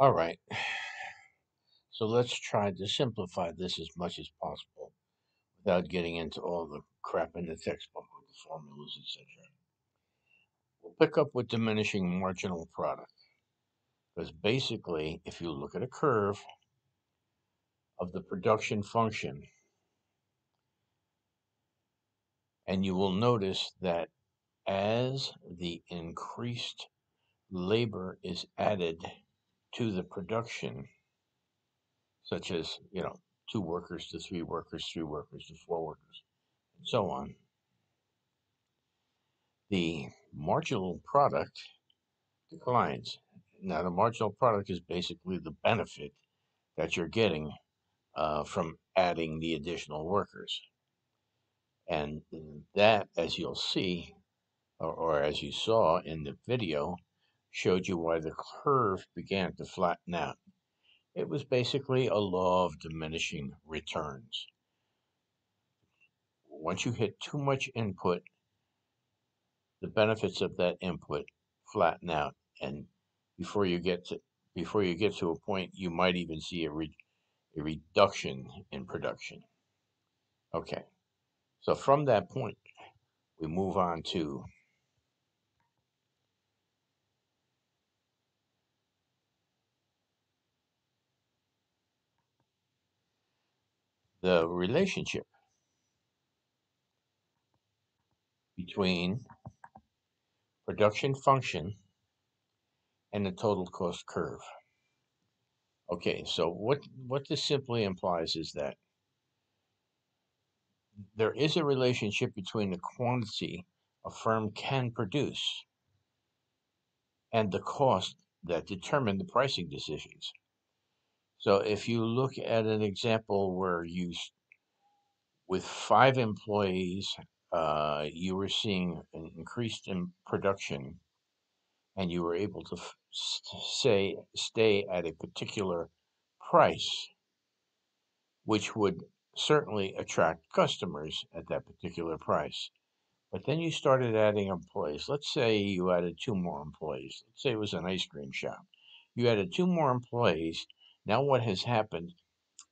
All right, so let's try to simplify this as much as possible without getting into all the crap in the textbook with the formulas, etc. We'll pick up with diminishing marginal product because basically, if you look at a curve of the production function, and you will notice that as the increased labor is added to the production, such as, two workers to three workers, three workers to four workers, and so on, the marginal product declines. Now, the marginal product is basically the benefit that you're getting from adding the additional workers. And that, as you'll see, or as you saw in the video, showed you why the curve began to flatten out. It was basically a law of diminishing returns. Once you hit too much input, the benefits of that input flatten out, and before you get to a point, you might even see a reduction in production. Okay, so from that point, we move on to the relationship between production function and the total cost curve. Okay, so what this simply implies is that there is a relationship between the quantity a firm can produce and the cost that determine the pricing decisions. So if you look at an example where with 5 employees, you were seeing an increase in production, and you were able to stay at a particular price, which would certainly attract customers at that particular price. But then you started adding employees. Let's say you added two more employees. Let's say it was an ice cream shop. You added two more employees. Now, what has happened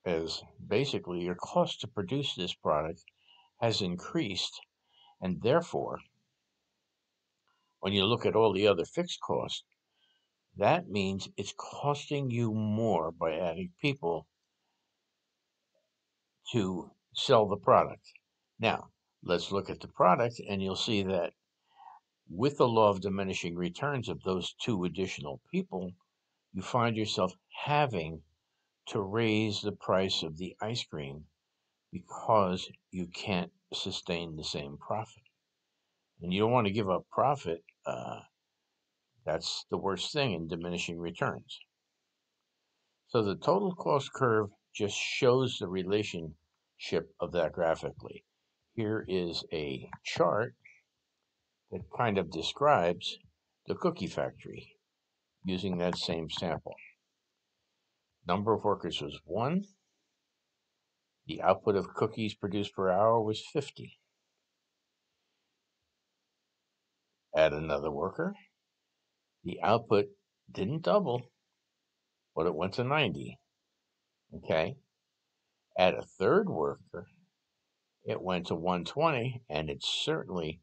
is basically your cost to produce this product has increased. And therefore, when you look at all the other fixed costs, that means it's costing you more by adding people to sell the product. Now, let's look at the product, and you'll see that with the law of diminishing returns of those two additional people, you find yourself having to raise the price of the ice cream because you can't sustain the same profit. And you don't want to give up profit. That's the worst thing in diminishing returns. So the total cost curve just shows the relationship of that graphically. Here is a chart that kind of describes the cookie factory using that same sample. Number of workers was 1. The output of cookies produced per hour was 50. Add another worker. The output didn't double, but it went to 90. Okay. Add a third worker. It went to 120, and it certainly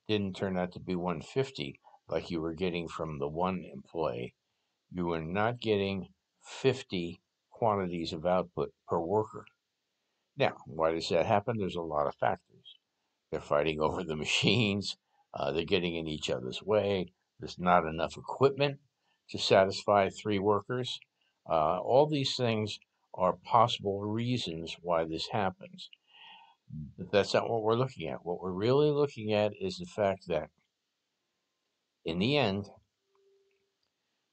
didn't turn out to be 150 like you were getting from the one employee. You were not getting 50 quantities of output per worker. Now, why does that happen? There's a lot of factors. They're fighting over the machines. They're getting in each other's way. There's not enough equipment to satisfy 3 workers. All these things are possible reasons why this happens. But that's not what we're looking at. What we're really looking at is the fact that in the end,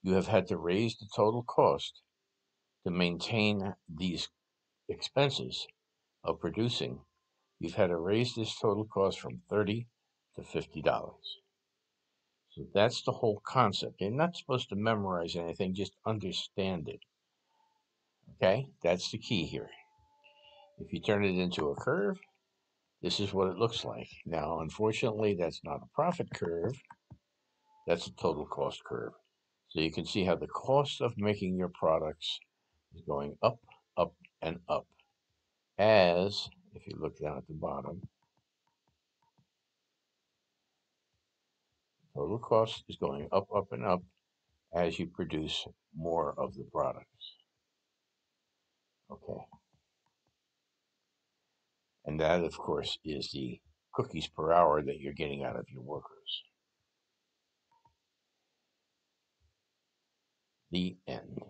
you have had to raise the total cost to maintain these expenses of producing. You've had to raise this total cost from $30 to $50. So that's the whole concept. You're not supposed to memorize anything, just understand it. Okay? That's the key here. If you turn it into a curve, this is what it looks like. Now, unfortunately, that's not a profit curve, that's a total cost curve. So you can see how the cost of making your products is going up, up, and up. As, if you look down at the bottom, total cost is going up, up, and up as you produce more of the products. Okay. And that, of course, is the cookies per hour that you're getting out of your workers. The end.